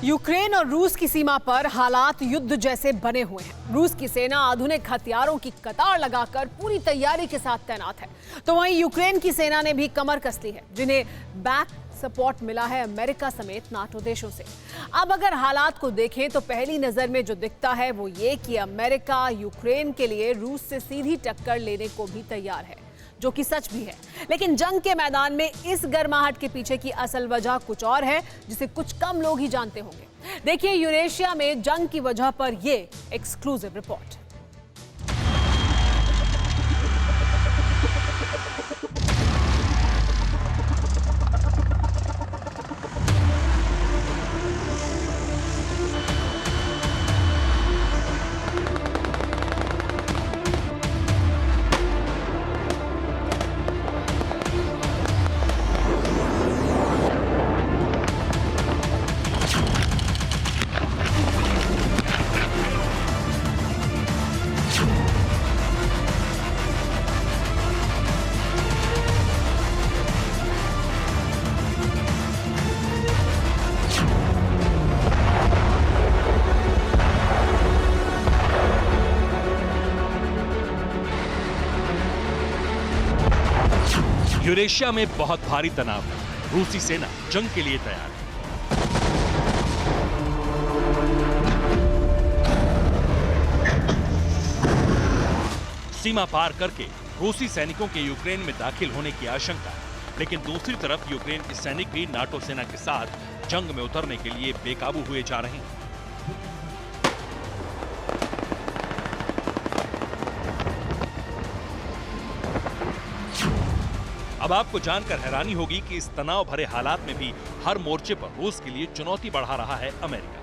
Ukraine और रूस की सीमा पर हालात युद्ध जैसे बने हुए हैं। रूस की सेना आधुनिक हथियारों की कतार लगाकर पूरी तैयारी के साथ तैनात है, तो वहीं यूक्रेन की सेना ने भी कमर कस ली है, जिन्हें बैक सपोर्ट मिला है अमेरिका समेत नाटो देशों से। अब अगर हालात को देखें तो पहली नजर में जो दिखता है वो ये कि अमेरिका यूक्रेन के लिए रूस से सीधी टक्कर लेने को भी तैयार है, जो कि सच भी है। लेकिन जंग के मैदान में इस गर्माहट के पीछे की असल वजह कुछ और है, जिसे कुछ कम लोग ही जानते होंगे। देखिए यूरेशिया में जंग की वजह पर यह एक्सक्लूसिव रिपोर्ट। यूरेशिया में बहुत भारी तनाव है। रूसी सेना जंग के लिए तैयार है। सीमा पार करके रूसी सैनिकों के यूक्रेन में दाखिल होने की आशंका है, लेकिन दूसरी तरफ यूक्रेन के सैनिक भी नाटो सेना के साथ जंग में उतरने के लिए बेकाबू हुए जा रहे हैं। अब आपको जानकर हैरानी होगी कि इस तनाव भरे हालात में भी हर मोर्चे पर रूस के लिए चुनौती बढ़ा रहा है अमेरिका।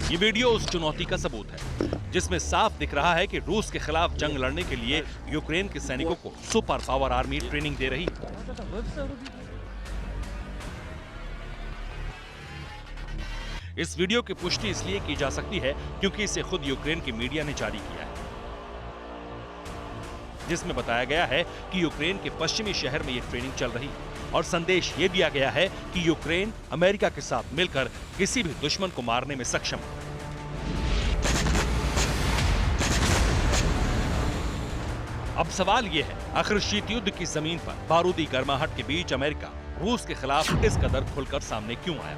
ये वीडियो उस चुनौती का सबूत है, जिसमें साफ दिख रहा है कि रूस के खिलाफ जंग लड़ने के लिए यूक्रेन के सैनिकों को सुपर पावर आर्मी ट्रेनिंग दे रही है। इस वीडियो की पुष्टि इसलिए की जा सकती है क्योंकि इसे खुद यूक्रेन की मीडिया ने जारी किया है, जिसमें बताया गया है कि यूक्रेन के पश्चिमी शहर में यह ट्रेनिंग चल रही है और संदेश ये दिया गया है कि यूक्रेन अमेरिका के साथ मिलकर किसी भी दुश्मन को मारने में सक्षम है। अब सवाल यह है, आखिर शीत युद्ध की जमीन पर बारूदी गर्माहट के बीच अमेरिका रूस के खिलाफ इस कदर खुलकर सामने क्यों आया?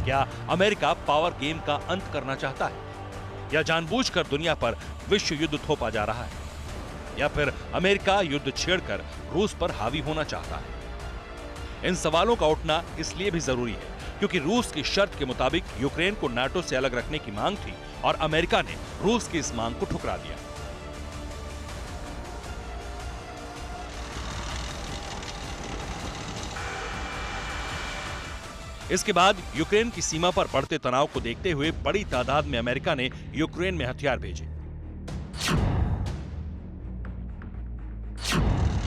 क्या अमेरिका पावर गेम का अंत करना चाहता है, या जानबूझकर दुनिया पर विश्व युद्ध थोपा जा रहा है, या फिर अमेरिका युद्ध छेड़कर रूस पर हावी होना चाहता है? इन सवालों का उठना इसलिए भी जरूरी है क्योंकि रूस की शर्त के मुताबिक यूक्रेन को नाटो से अलग रखने की मांग थी और अमेरिका ने रूस की इस मांग को ठुकरा दिया। इसके बाद यूक्रेन की सीमा पर बढ़ते तनाव को देखते हुए बड़ी तादाद में अमेरिका ने यूक्रेन में हथियार भेजे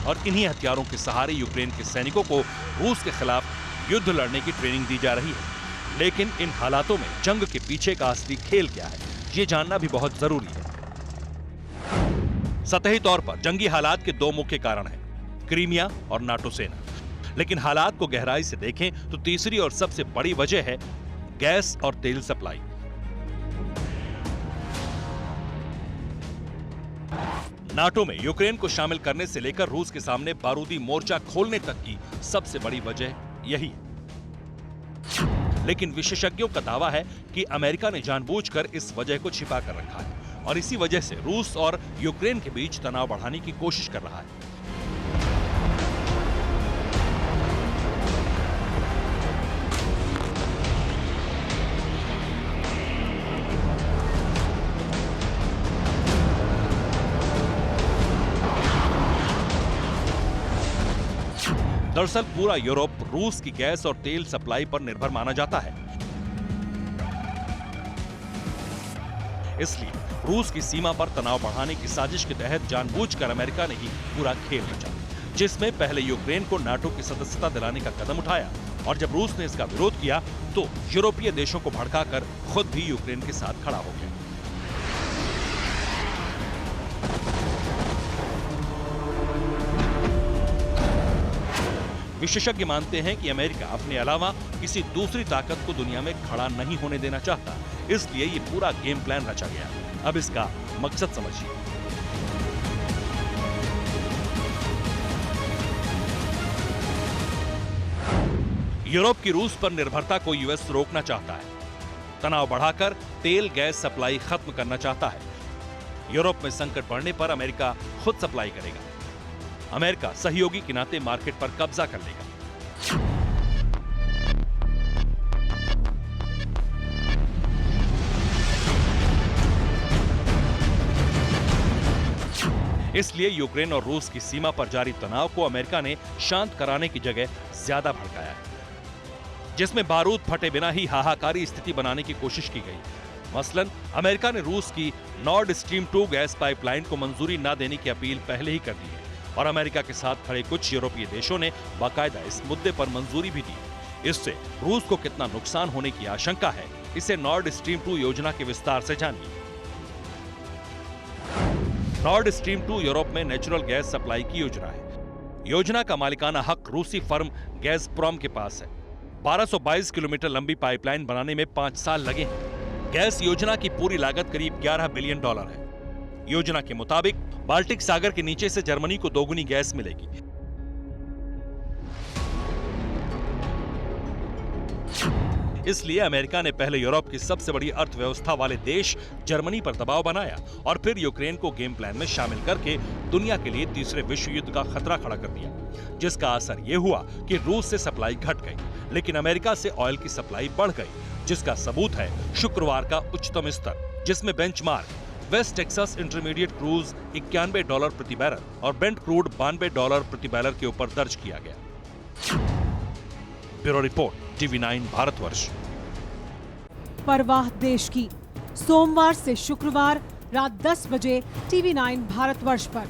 और इन्हीं हथियारों के सहारे यूक्रेन के सैनिकों को रूस के खिलाफ युद्ध लड़ने की ट्रेनिंग दी जा रही है। लेकिन इन हालातों में जंग के पीछे का असली खेल क्या है, ये जानना भी बहुत जरूरी है। सतही तौर पर जंगी हालात के दो मुख्य कारण हैं, क्रीमिया और नाटो सेना। लेकिन हालात को गहराई से देखें तो तीसरी और सबसे बड़ी वजह है गैस और तेल सप्लाई। नाटो में यूक्रेन को शामिल करने से लेकर रूस के सामने बारूदी मोर्चा खोलने तक की सबसे बड़ी वजह यही है। लेकिन विशेषज्ञों का दावा है कि अमेरिका ने जानबूझकर इस वजह को छिपा कर रखा है और इसी वजह से रूस और यूक्रेन के बीच तनाव बढ़ाने की कोशिश कर रहा है। दरअसल पूरा यूरोप रूस की गैस और तेल सप्लाई पर निर्भर माना जाता है। इसलिए रूस की सीमा पर तनाव बढ़ाने की साजिश के तहत जानबूझकर अमेरिका ने ही पूरा खेल रचा। जिसमें पहले यूक्रेन को नाटो की सदस्यता दिलाने का कदम उठाया और जब रूस ने इसका विरोध किया तो यूरोपीय देशों को भड़काकर खुद भी यूक्रेन के साथ खड़ा हो गया। विशेषज्ञ मानते हैं कि अमेरिका अपने अलावा किसी दूसरी ताकत को दुनिया में खड़ा नहीं होने देना चाहता, इसलिए ये पूरा गेम प्लान रचा गया। अब इसका मकसद समझिए। यूरोप की रूस पर निर्भरता को यूएस रोकना चाहता है, तनाव बढ़ाकर तेल गैस सप्लाई खत्म करना चाहता है। यूरोप में संकट बढ़ने पर अमेरिका खुद सप्लाई करेगा। अमेरिका सहयोगी के नाते मार्केट पर कब्जा कर लेगा। इसलिए यूक्रेन और रूस की सीमा पर जारी तनाव को अमेरिका ने शांत कराने की जगह ज्यादा भड़काया है, जिसमें बारूद फटे बिना ही हाहाकारी स्थिति बनाने की कोशिश की गई। मसलन अमेरिका ने रूस की नॉर्ड स्ट्रीम 2 गैस पाइपलाइन को मंजूरी न देने की अपील पहले ही कर दी है और अमेरिका के साथ खड़े कुछ यूरोपीय देशों ने बाकायदा इस मुद्दे पर मंजूरी भी दी। इससे रूस को कितना नुकसान होने की आशंका है, इसे नॉर्ड स्ट्रीम 2 योजना के विस्तार से जानिए। नॉर्ड स्ट्रीम 2 यूरोप में नेचुरल गैस सप्लाई की योजना है। योजना का मालिकाना हक रूसी फर्म गैज़प्रोम के पास है। 1222 किलोमीटर लंबी पाइपलाइन बनाने में 5 साल लगे हैं। गैस योजना की पूरी लागत करीब $11 बिलियन है। योजना के मुताबिक बाल्टिक सागर के नीचे से जर्मनी को दोगुनी गैस मिलेगी। इसलिए अमेरिका ने पहले यूरोप की सबसे बड़ी अर्थव्यवस्था वाले देश जर्मनी पर दबाव बनाया और फिर यूक्रेन को गेम प्लान में शामिल करके दुनिया के लिए तीसरे विश्व युद्ध का खतरा खड़ा कर दिया, जिसका असर यह हुआ कि रूस से सप्लाई घट गई, लेकिन अमेरिका से ऑयल की सप्लाई बढ़ गई, जिसका सबूत है शुक्रवार का उच्चतम स्तर, जिसमें benchmark West Texas intermediate cruise $91 प्रति बैरल और ब्रेंट क्रूड $92 प्रति बैरल के ऊपर दर्ज किया गया। Bureau report, TV9 Bharatvarsh. परवाह देश की, सोमवार से शुक्रवार रात 10 बजे TV9 भारतवर्ष पर।